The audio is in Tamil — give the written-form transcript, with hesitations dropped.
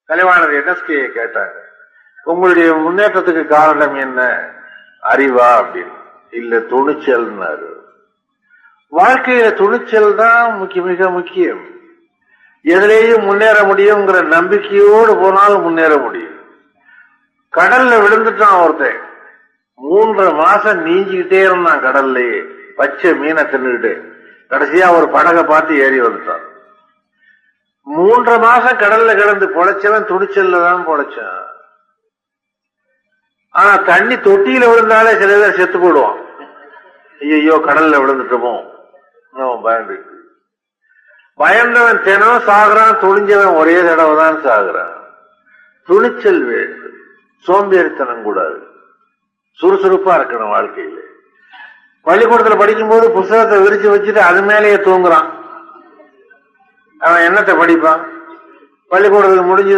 கலைவாணர் என்எஸ்கே கேட்டாங்க, உங்களுடைய முன்னேற்றத்துக்கு காரணம் என்ன? அறிவா அப்படின்னு. இல்ல, துணிச்சல்னாரு. வாழ்க்கையில துணிச்சல் தான் மிக முக்கியம். எதிலேயும் முன்னேற முடியுங்கிற நம்பிக்கையோடு போனாலும் முன்னேற முடியும். கடல்ல விழுந்துட்டான் ஒருத்தன், 3 மாசம் நீஞ்சிக்கிட்டே இருந்தான் கடல்லையே, பச்சை மீனை தின்னுக்கிட்டு. கடைசியா ஒரு படகை பார்த்து ஏறி வந்துட்டான். 3 மாசம் கடல்ல கிடந்து பொழைச்சவன் துணிச்சல்ல தான் பொழைச்சான். ஆனா தண்ணி தொட்டியில விழுந்தாலே சில பேர் செத்து போடுவான். ஐயோ கடல்ல விழுந்துட்டோமோ பயந்து. பயந்தவன் தினம் சாகுறான், துணிஞ்சவன் ஒரே தடவை தான் சாகுறான். துணிச்சல் வேண்டும், சோம்பேறித்தனம் கூடாது, சுறுசுறுப்பா இருக்கணும் வாழ்க்கையில. பள்ளிக்கூடத்துல படிக்கும் போது புத்தகத்தை விரிச்சு வச்சுட்டு அது மேலேயே தூங்குறான். அவன் என்னத்தை படிப்பான்? பள்ளிக்கூடத்துக்கு முடிஞ்சது